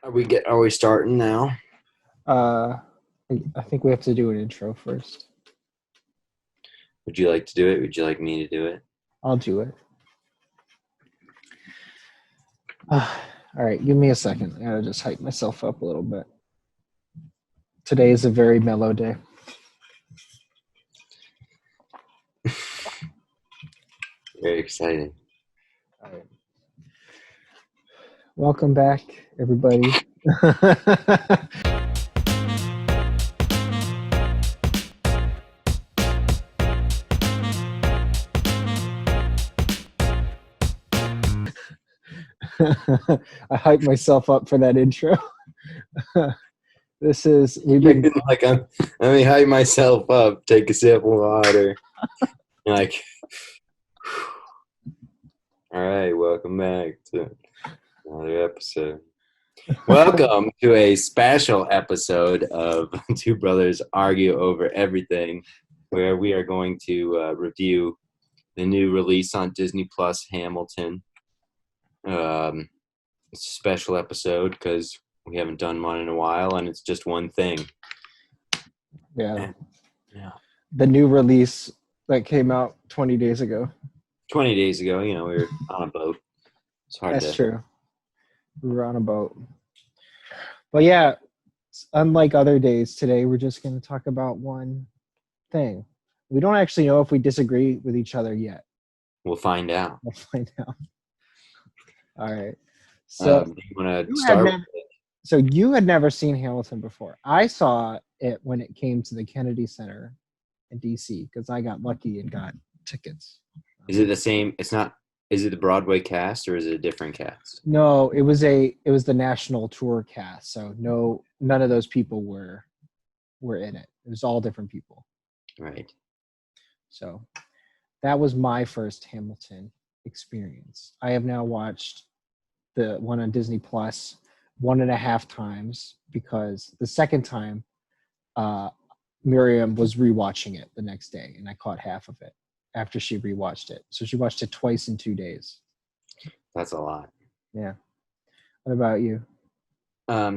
Are we starting now? Uh, I think we have to do an intro first. Would you like to do it? Would you like me to do it? I'll do it. All right, give me a second. I gotta just hype myself up a little bit. Today is a very mellow day. Very exciting. All right. Welcome back, everybody. I hyped myself up for that intro. This is we've been like let me hype myself up. Take a sip of water. Like, all right, welcome back to another episode. Welcome to a special episode of Two Brothers Argue Over Everything, where we are going to review the new release on Disney Plus, Hamilton. It's a special episode because we haven't done one in a while, and it's just one thing. yeah. Yeah. The new release that came out 20 days ago. 20 days ago, we were on a boat. It's hard That's to. true. We were on a boat. But yeah, unlike other days, today we're just going to talk about one thing. We don't actually know if we disagree with each other yet. We'll find out. We'll find out. All right. So Do you want to you had start? never, so you had never seen Hamilton before. I saw it when it came to the Kennedy Center in DC because I got lucky and got tickets. Is it the same? It's not. Is it the Broadway cast or is it a different cast? No, it was the national tour cast. So none of those people were in it. It was all different people. Right. So that was my first Hamilton experience. I have now watched the one on Disney Plus 1.5 times because the second time Miriam was rewatching it the next day and I caught half of it after she rewatched it. So she watched it twice in 2 days. That's a lot. Yeah. What about you?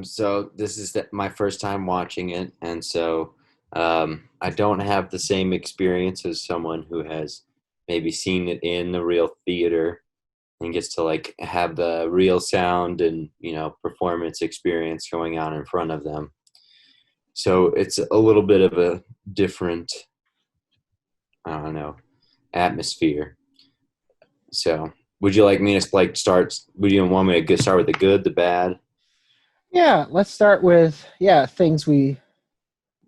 So this is my first time watching it, and so I don't have the same experience as someone who has maybe seen it in the real theater and gets to like have the real sound and performance experience going on in front of them. So it's a little bit of a different, I don't know, atmosphere. So would you like me to like start? Would you want me to start with the good, the bad? Yeah, let's start with things we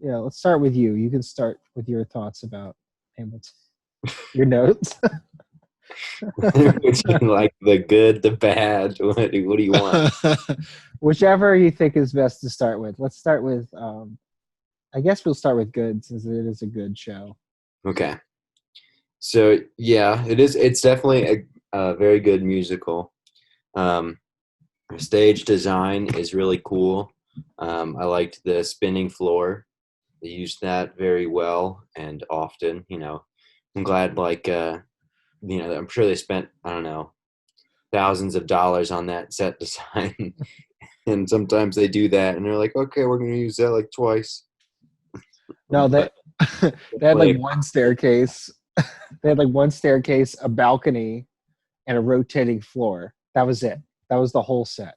let's start with you. You can start with your thoughts about Hamilton. Your notes. Would you like the good, the bad? What do you want? Whichever you think is best to start with. Let's start with I guess we'll start with good since it is a good show. Okay. So yeah, it is. It's definitely a very good musical. Um, the stage design is really cool. I liked the spinning floor. They used that very well and often. I'm glad. I'm sure they spent, I don't know, thousands of dollars on that set design. And sometimes they do that, and they're like, okay, we're gonna use that like twice. No, But they had like like, one staircase. They had like one staircase, a balcony, and a rotating floor. That was it. That was the whole set.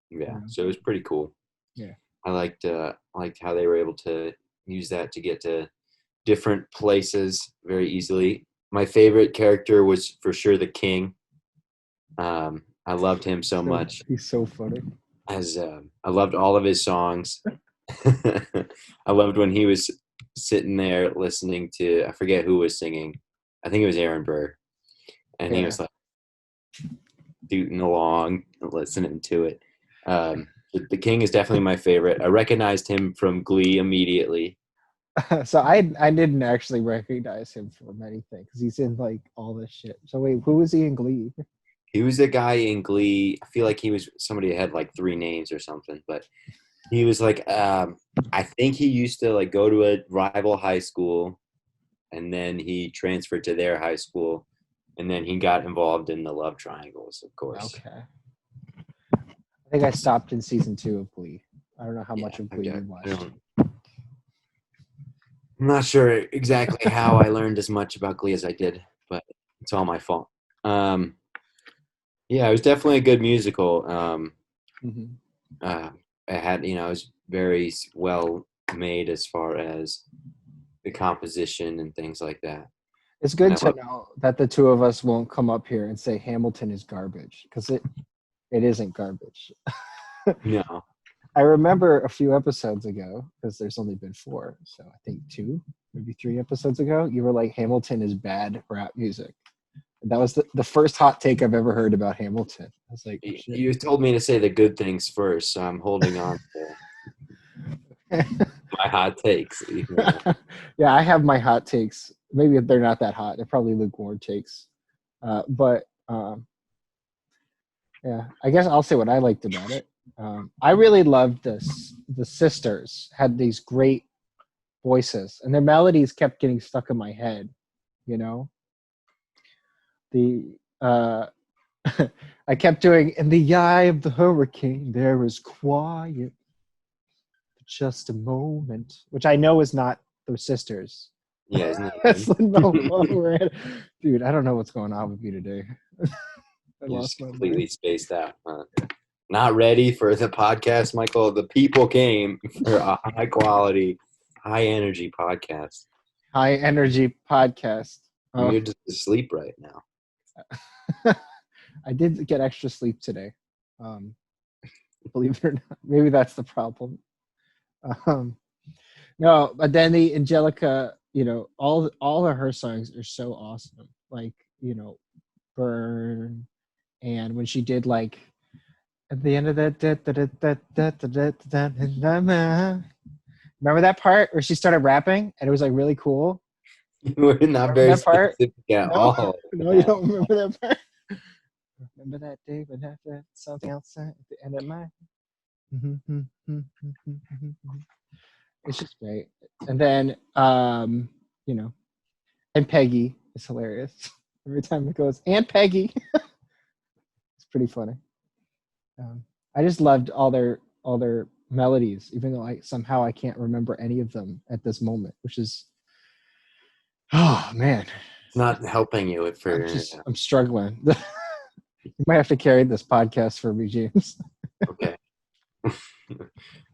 yeah, so it was pretty cool. Yeah. I liked how they were able to use that to get to different places very easily. My favorite character was for sure the king. I loved him so So much. he's so funny. As I loved all of his songs. I loved when he was sitting there listening to, I forget who was singing. I think it was Aaron Burr, and he Yeah. was like tooting along, listening to it. The King is definitely my favorite. I recognized him from Glee immediately. So I didn't actually recognize him from anything because he's in like all this shit. So wait, who was he in Glee? He was the guy in Glee. I feel like he was somebody that had like three names or something, but he was like, I think he used to like go to a rival high school, and then he transferred to their high school, and then he got involved in the love triangles, of course. Okay. I think I stopped in season 2 of Glee. I don't know how Yeah, much of I Glee got. you I watched. don't. I'm not sure exactly how I learned as much about Glee as I did, but it's all my fault. Um, yeah, it was definitely a good musical. Hmm. Uh, it had, it was very well made as far as the composition and things like that. It's And good I to love, know that the two of us won't come up here and say Hamilton is garbage, because it isn't garbage. no, I remember a few episodes ago, because there's only been 4, so I think 2, maybe 3 episodes ago, you were like, Hamilton is bad rap music. And that was the first hot take I've ever heard about Hamilton. I was like, oh shit. you told me to say the good things first, so I'm holding on to my hot takes. Even though, Yeah, I have my hot takes. Maybe they're not that hot. They're probably lukewarm takes. But yeah, I guess I'll say what I liked about it. I really loved this. The sisters had these great voices, and their melodies kept getting stuck in my head. You know, the I kept doing "In the eye of the hurricane, there is quiet for just a moment," which I know is not those sisters. yeah, isn't that That's him? Lin Manuel Miranda. Dude, I don't know what's going on with me today. I You're just lost my mind. completely spaced out. Huh? Not ready for the podcast, Michael. The people came for a high quality, high energy podcast. High energy podcast. And Oh, you're just asleep right now. I did get extra sleep today. Um, believe it or not, maybe that's the problem. Um, no, but then the Angelica, all of her songs are so awesome. Like, Burn, and when she did like at the end of that, remember that part where she started rapping and it was like really cool. You were not Remember very that part? specific at No, all with no, you that. don't remember that part. Remember that day when I had something outside at the end of my. It's just great. And then, you know, and Peggy is hilarious. Every time it goes, and Peggy, it's pretty funny. Um, I just loved all their melodies, even though I can't remember any of them at this moment, which is, oh man, It's not helping you for I'm struggling. You might have to carry this podcast for me, James. okay.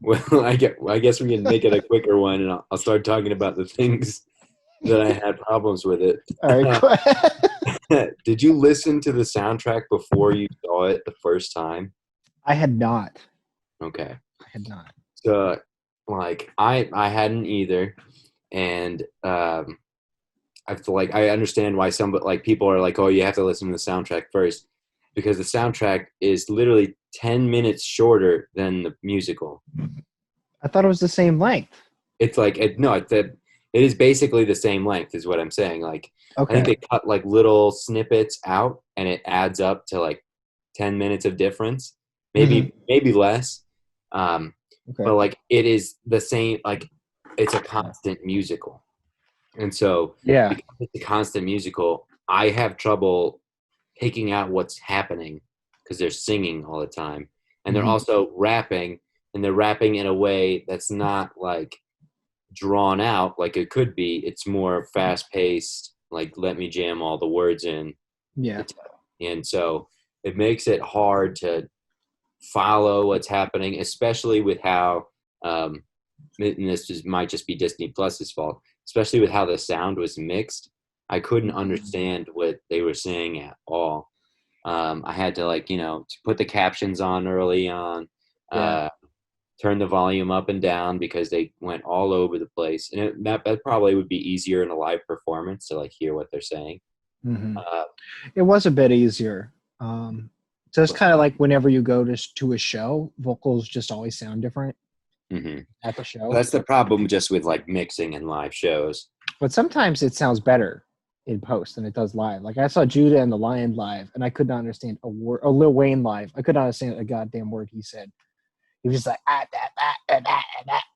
Well, I guess we can make it a quicker one, and I'll start talking about the things that I had problems with it. All right, go ahead. Did you listen to the soundtrack before you saw it the first time? I had not. Okay. I had not. So, like, I hadn't either, and I feel like I understand why some, but like people are like, oh, you have to listen to the soundtrack first, because the soundtrack is literally 10 minutes shorter than the musical. I thought it was the same length. It's like no, it is basically the same length, is what I'm saying. Like, I think Okay. they cut like little snippets out, and it adds up to like 10 minutes of difference, Hmm. maybe less. Um, Okay. but like it is the same. Like, it's a constant musical, and so Yeah. because it's a constant musical, I have trouble picking out what's happening because they're singing all the time, and they're Hmm. also rapping, and they're rapping in a way that's not like drawn out like it could be. It's more fast paced, like let me jam all the words in. Yeah. It's, and so it makes it hard to follow what's happening, especially with how, and might just be Disney Plus's fault, especially with how the sound was mixed. I couldn't understand what they were saying at all. I had to to put the captions on early on, Yeah. uh, turn the volume up and down because they went all over the place, and that probably would be easier in a live performance to like hear what they're saying. Hmm. Uh, It was a bit easier. So it's but, kind of like whenever you go to a show, vocals just always sound different mhm. at the show. That's the problem just with like mixing and live shows. But sometimes it sounds better in post than it does live. Like I saw Judah and the Lion live, and I could not understand a word. Or Lil Wayne live, I could not understand a goddamn word he said. He was just like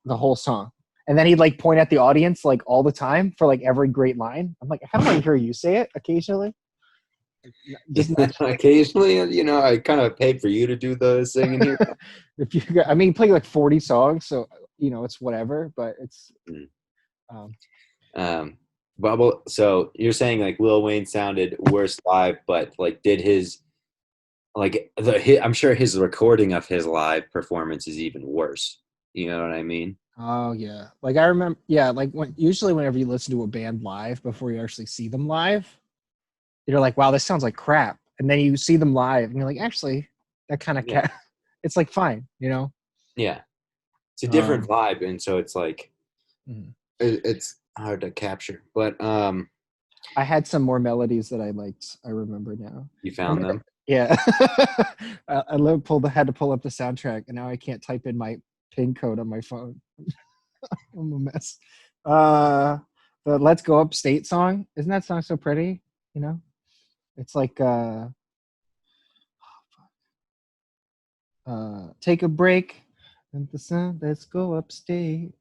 the whole song, and then he'd like point at the audience like all the time for like every great line. I'm like, how do I hear you say it occasionally? Just naturally. Occasionally, I kind of paid for you to do the singing here. If you, I mean, play like 40 songs, so it's whatever. But it's Mm. um, Um, Bubble. So you're saying like Lil Wayne sounded worse live, but like did his I'm sure his recording of his live performance is even worse. You know what I mean? oh yeah, like I remember, yeah, like usually whenever you listen to a band live before you actually see them live, you're like, wow, this sounds like crap, and then you see them live, and you're like, actually, that kind of Yeah, it's like fine. yeah. It's a different Um, vibe, and so it's like mhm. it's hard to capture. But I had some more melodies that I liked. I remember now. you found Remember? them. Yeah. Had to pull up the soundtrack, and now I can't type in my pin code on my phone. I'm a mess. Uh, the "Let's Go Upstate" song, isn't that song so pretty? You know, it's like take a break and the sun. Let's go upstate.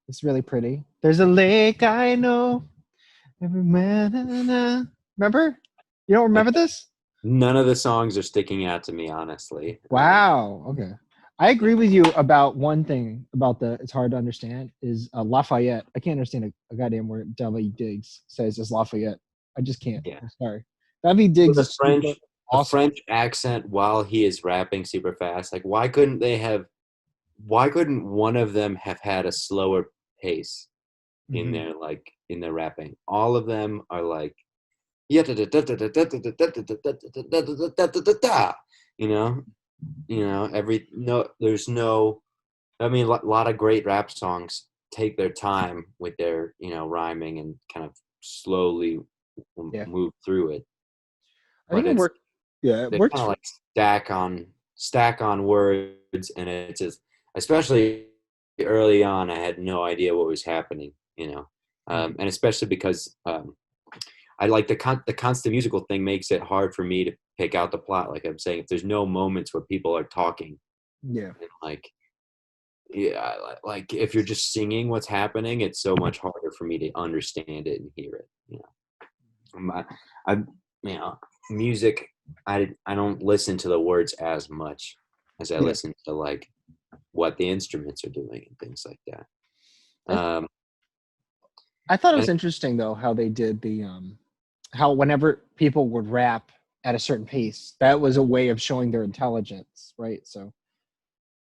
It's really pretty. There's a lake I know. Every man. Remember? You don't I, remember this? none of the songs are sticking out to me, honestly. Wow. Okay. I agree with you about one thing about the it's hard to understand is Lafayette. I can't understand a goddamn word David Diggs says is Lafayette. I just can't. Yeah. I'm sorry. David So Diggs is super the awesome. French accent while he is rapping super fast. Like, why couldn't one of them have had a slower pace Hmm. in their rapping? All of them are like, yeah, you know, every no, there's no. I mean, a lot of great rap songs take their time with their, rhyming and kind of slowly Yeah. move through it. I think But it worked. Yeah, it they worked kind of for like stack on words, and it's just, especially early on, I had no idea what was happening, Mhm. and especially because I like the constant musical thing makes it hard for me to pick out the plot. Like I'm saying, if there's no moments where people are talking, Yeah. and like yeah, like if you're just singing what's happening, it's so much harder for me to understand it and hear it. I, you know, music. I don't listen to the words as much as I Yeah. listen to like what the instruments are doing and things like that. I, Um, I thought it and was interesting though how they did the how whenever people would rap at a certain pace, that was a way of showing their intelligence, right? So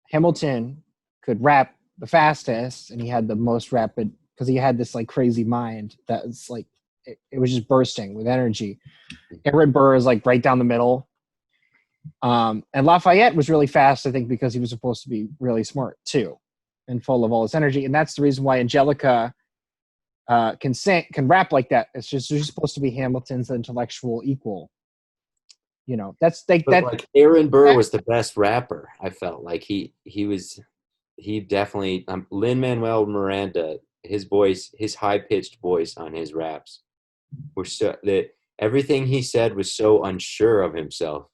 Hamilton could rap the fastest, and he had the most rapid because he had this like crazy mind that was like it was just bursting with energy. Aaron Burr is like right down the middle, and Lafayette was really fast, I think, because he was supposed to be really smart too, and full of all this energy. And that's the reason why Angelica can rap like that. It's just she's supposed to be Hamilton's intellectual equal. That's like but that. like Aaron Burr was the best rapper. I felt like he definitely Lin Manuel Miranda. His voice, his high pitched voice on his raps were so that everything he said was so unsure of himself,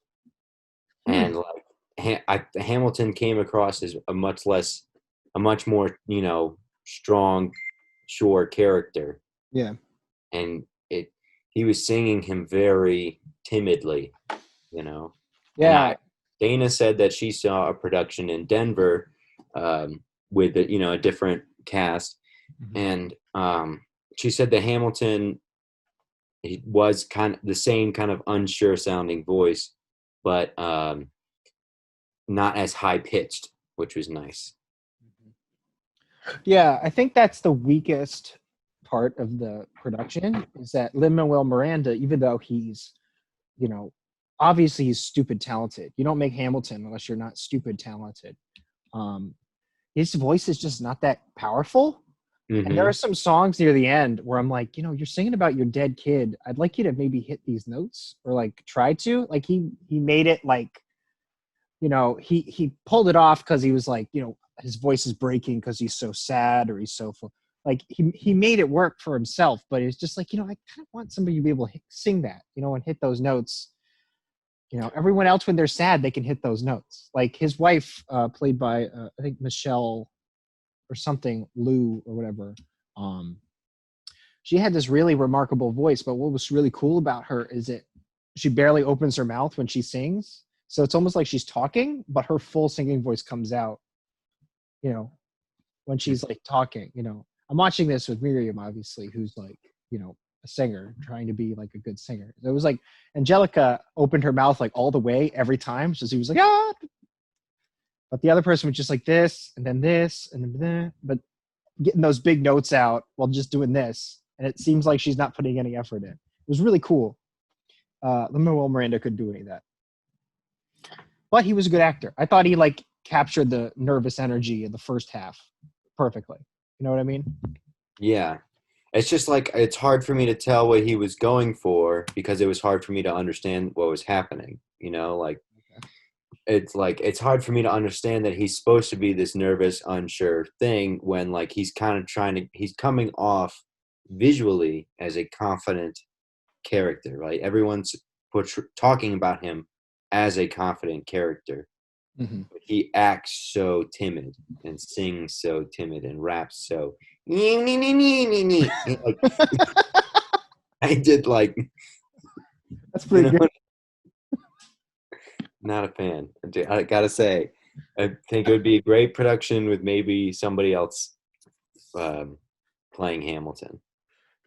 Hmm, and like Hamilton came across as a much more strong, sure character, yeah, and he was singing him very timidly, you know. And yeah. Dana said that she saw a production in Denver with a different cast, Mhm. and she said that Hamilton he was kind of the same kind of unsure sounding voice, but not as high pitched, which was nice. Yeah, I think that's the weakest part of the production is that Lin Manuel Miranda, even though he's, you know, obviously he's stupid talented. You don't make Hamilton unless you're not stupid talented. Um, his voice is just not that powerful. And there are Mm-hmm. some songs near the end where I'm like, you're singing about your dead kid. I'd like you to maybe hit these notes or like try to. Like he made it like he pulled it off because he was like, his voice is breaking because he's so sad or he's so full. Like he made it work for himself, but it's just like, I kind of want somebody to be able to sing that, and hit those notes. Everyone else when they're sad, they can hit those notes. Like his wife, played by I think Michelle or something, Lou or whatever. Um, she had this really remarkable voice, but what was really cool about her is it she barely opens her mouth when she sings. So it's almost like she's talking, but her full singing voice comes out, you know, when she's like talking, you know. I'm watching this with Miriam, obviously, who's like, you know, a singer, trying to be like a good singer. It was like Angelica opened her mouth like all the way every time. So she was like, ah, but the other person was just like this, and then this, and then that, but getting those big notes out while just doing this. And it seems like she's not putting any effort in. It was really cool. Lin Manuel Miranda couldn't do any of that. But he was a good actor. I thought he like captured the nervous energy in the first half perfectly. You know what I mean? Yeah. It's just like it's hard for me to tell what he was going for because it was hard for me to understand what was happening. You know, like it's hard for me to understand that he's supposed to be this nervous, unsure thing when like he's kind of he's coming off visually as a confident character, right? Everyone's talking about him as a confident character. Mm-hmm. But he acts so timid and sings so timid and raps so like I did like That's pretty good. Not a fan. I gotta say, I think it would be a great production with maybe somebody else playing Hamilton.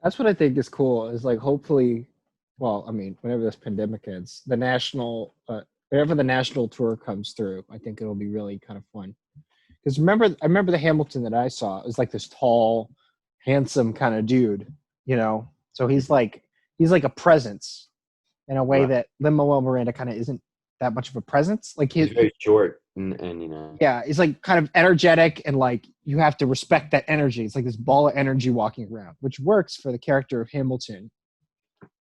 That's what I think is cool. Is like hopefully, well, I mean, whenever this pandemic ends, whenever the national tour comes through, I think it'll be really kind of fun. Because I remember the Hamilton that I saw. It was like this tall, handsome kind of dude, you know. So he's like a presence in a way Right. that Lin Manuel Miranda kind of isn't that much of a presence. Like He's very short and you know. yeah, he's like kind of energetic and like you have to respect that energy. It's like this ball of energy walking around, which works for the character of Hamilton.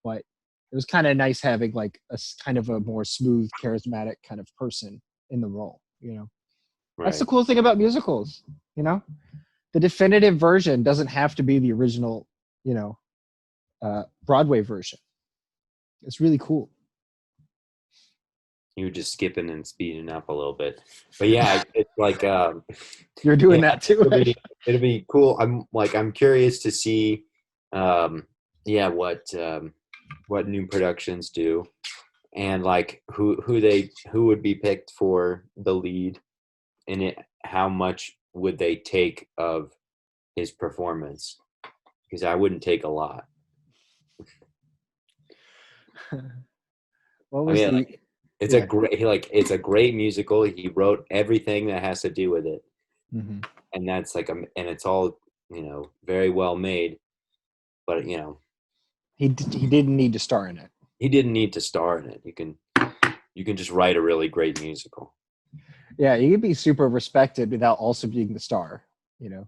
But it was kind of nice having like kind of a more smooth, charismatic kind of person in the role, you know. That's the Right. cool thing about musicals, you know. The definitive version doesn't have to be the original, you know, Broadway version. It's really cool. You were just skipping and speeding up a little bit, but yeah, it's like You're doing yeah, that too. it'll be cool. I'm curious to see yeah what new productions do and like who would be picked for the lead in it. How much would they take of his performance? Because I wouldn't take a lot. What I was mean, the like, it's a yeah. great it's a great musical. He wrote everything that has to do with it, Mm-hmm. and that's like and it's all very well made. But He didn't need to star in it. he didn't need to star in it. You can just write a really great musical. Yeah, you could be super respected without also being the star. You know,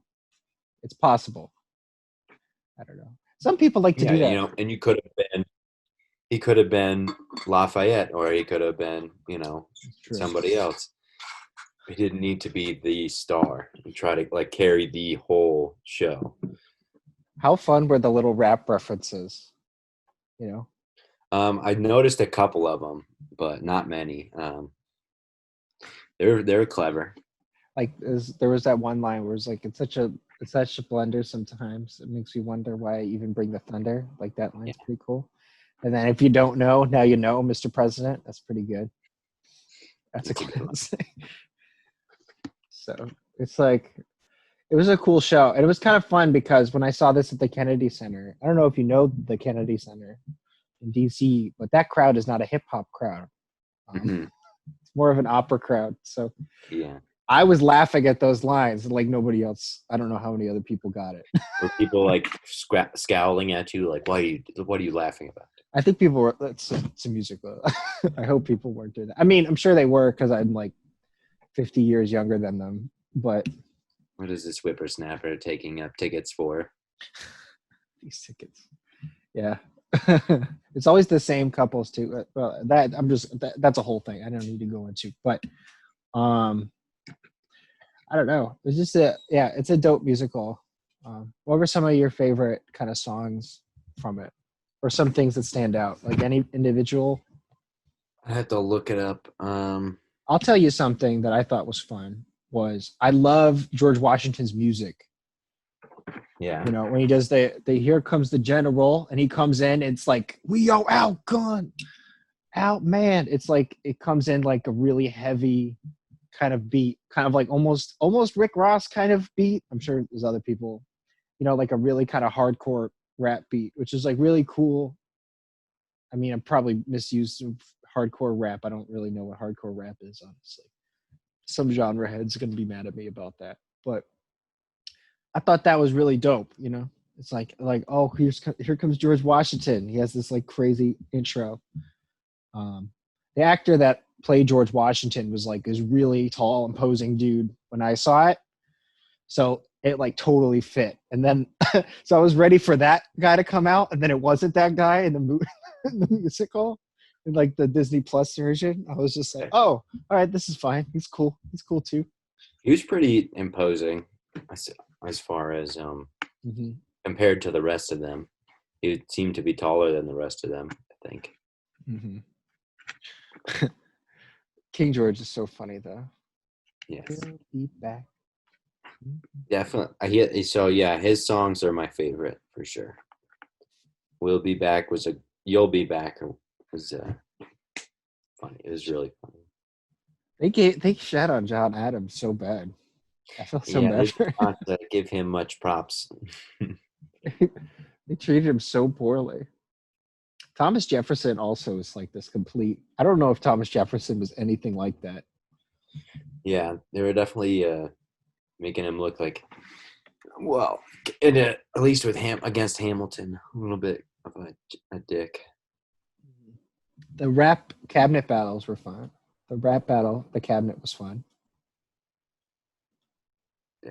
it's possible. I don't know. Some people like to Yeah, do that. and he could have been Lafayette, or he could have been It's true. somebody else. He didn't need to be the star and try to like carry the whole show. How fun were the little rap references? You know, I noticed a couple of them, but not many. They're clever. like there was that one line where it's like it's such a blender sometimes. It makes me wonder why I even bring the thunder. Like that line's Yeah, pretty cool. And then if you don't know, now you know, Mr. President. That's pretty good. That's a it's a good one. classic. So it's like it was a cool show. And it was kind of fun because when I saw this at the Kennedy Center, I don't know if you know the Kennedy Center in DC, but that crowd is not a hip hop crowd. Mhm. It's more of an opera crowd. So Yeah. I was laughing at those lines like nobody else. I don't know how many other people got it. Were people like scowling at you, like, what are you laughing about? I think people were. It's a musical. I hope people weren't doing that. I mean, I'm sure they were because I'm like 50 years younger than them. But What is this whippersnapper taking up tickets for? these tickets, yeah, it's always the same couples too. Well, that's a whole thing. I don't need to go into. But I don't know. It's just it's a dope musical. What were some of your favorite kind of songs from it, or some things that stand out? Like any individual. I have to look it up. I'll tell you something that I thought was fun. Was I love George Washington's music. Yeah. You know, when he does the here comes the general and he comes in, it's like we are outgunned. out, man. It's like it comes in like a really heavy kind of beat, kind of like almost Rick Ross kind of beat. I'm sure there's other people, like a really kind of hardcore rap beat, which is like really cool. I mean, I'm probably misused of hardcore rap. I don't really know what hardcore rap is, honestly. Some genre head's gonna be mad at me about that, but I thought that was really dope. It's like oh, here comes George Washington. He has this like crazy intro. The actor that played George Washington was like this really tall, imposing dude when I saw it. So it like totally fit. And then, so I was ready for that guy to come out, and then it wasn't that guy in the movie, in the musical, in like the Disney Plus version. I was just like, oh, all right, this is fine. He's cool. He's cool too. He was pretty imposing as far as Mm-hmm. compared to the rest of them. He seemed to be taller than the rest of them, I think. Mm-hmm. King George is so funny though. Yes, He'll be back. definitely. So yeah, his songs are my favorite for sure. "We'll Be Back" was a "You'll Be Back" was funny. It was really funny. They shat on John Adams so bad. I felt so Yeah, bad they for did him. not give him much props. They treated him so poorly. Thomas Jefferson also is like this complete. I don't know if Thomas Jefferson was anything like that. Yeah, they were definitely making him look like, well, at least with against Hamilton, a little bit of a dick. The rap cabinet battles were fun. The rap battle, the cabinet was fun.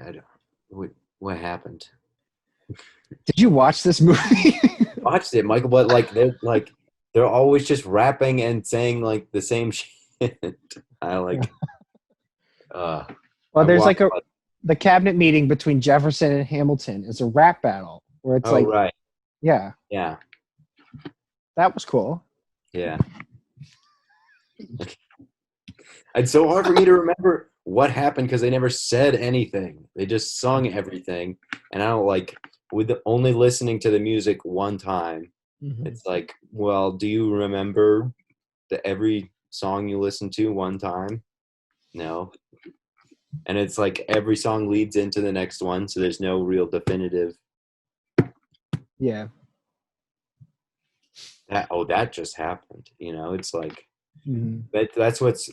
I don't, what happened? Did you watch this movie? Watched it, Michael, but they're always just rapping and saying like the same shit. I like uh Well, I there's watched like the cabinet meeting between Jefferson and Hamilton is a rap battle where it's oh like, right. yeah, Yeah. that was cool. Yeah. It's so hard for me to remember what happened because they never said anything. They just sung everything. And I don't like with only listening to the music one time. Mm-hmm. It's like, well, do you remember every song you listen to one time? No. And it's like every song leads into the next one, so there's no real definitive Yeah. that just happened. It's like Mm-hmm. that's what's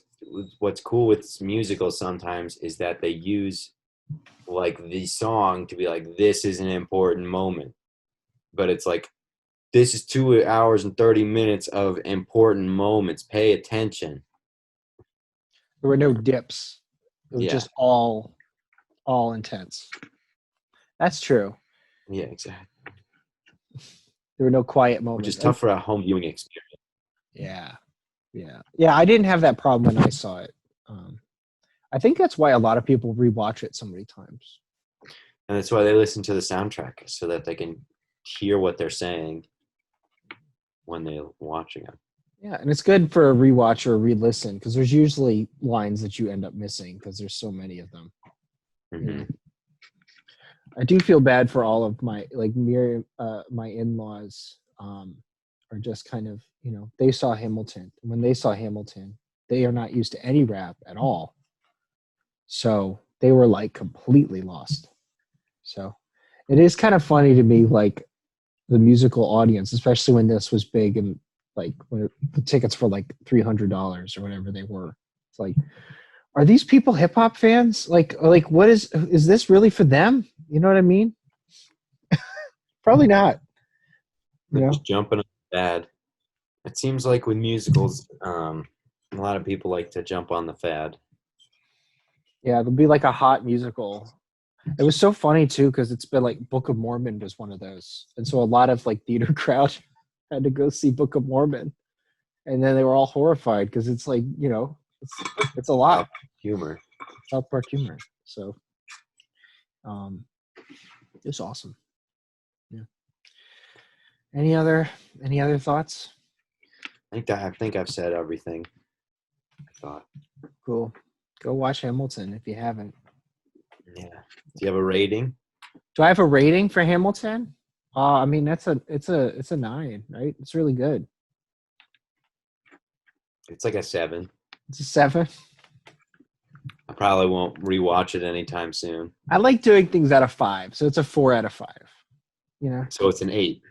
cool with musicals sometimes is that they use like the song to be like this is an important moment, but it's like this is 2 hours and 30 minutes of important moments. Pay attention. There were no dips. It was Yeah, just all intense. That's true. yeah, exactly. There were no quiet Which is moments. tough for a home viewing experience. Yeah, yeah. I didn't have that problem when I saw it. I think that's why a lot of people rewatch it so many times. And that's why they listen to the soundtrack so that they can hear what they're saying when they're watching it. Yeah, and it's good for a rewatch or a re-listen because there's usually lines that you end up missing because there's so many of them. Mm-hmm. Yeah. I do feel bad for all of my my in-laws are just kind of they saw Hamilton. When they saw Hamilton, they are not used to any rap at all, so they were like completely lost. So it is kind of funny to me, like the musical audience, especially when this was big and like when the tickets were like $300 or whatever they were. It's like, are these people hip hop fans? Like what is this really for them? You know what I mean? Probably not. You They're know? just jumping on the fad. It seems like with musicals, a lot of people like to jump on the fad. Yeah, there'll be like a hot musical. It was so funny too because it's been like Book of Mormon was one of those, and so a lot of like theater crowd had to go see Book of Mormon, and then they were all horrified because it's like it's a lot. Humor. South Park humor. So um, it's awesome. Yeah. Any other thoughts? I think I've said everything. I thought. Cool. Go watch Hamilton if you haven't. Yeah. Do you have a rating? Do I have a rating for Hamilton? I mean it's a 9, right? It's really good. It's like a 7. It's a 7. I probably won't rewatch it anytime soon. I like doing things out of 5, so it's a 4 out of 5. You know. So it's an 8.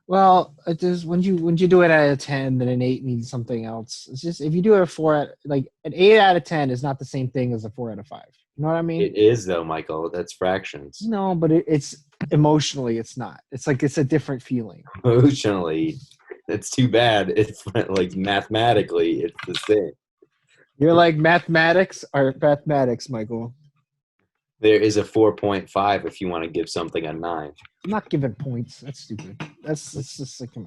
Well, it is when you do it out of 10, then an 8 means something else. It's just if you do it a 4 out like an 8 out of 10 is not the same thing as a 4 out of 5. You know what I mean? It is though, Michael. That's fractions. No, but it's emotionally it's not. It's like it's a different feeling. Emotionally, it's too bad. It's like mathematically, it's the same. You're like mathematics are mathematics, Michael. There is a 4.5 if you want to give something a 9. I'm not giving points. That's stupid. That's just like come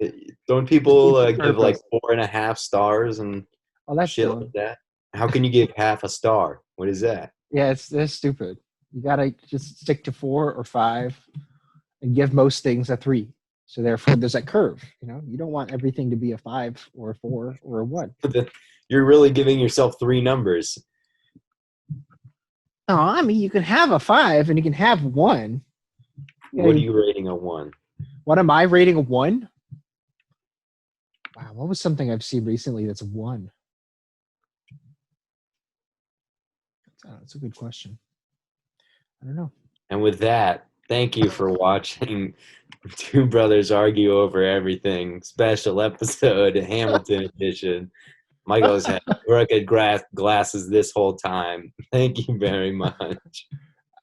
on. Don't people It's give like purpose. 4.5 stars and Oh, that's shit dumb. like that? How can you give half a star? What is that? Yeah, that's stupid. You gotta just stick to 4 or 5, and give most things a 3. So therefore, there's that curve. You know, you don't want everything to be a 5 or a 4 or a 1. You're really giving yourself 3 numbers. No, I mean you can have a 5 and you can have 1. You What are know, you rating a 1? what am I rating a 1? Wow, what was something I've seen recently that's a 1? That's a good question. I don't know. And with that, thank you for watching Two Brothers Argue Over Everything special episode, Hamilton edition. Michael's had crooked glasses this whole time. Thank you very much.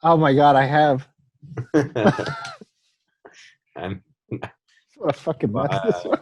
Oh my god, I have. I'm What a fucking mess this was.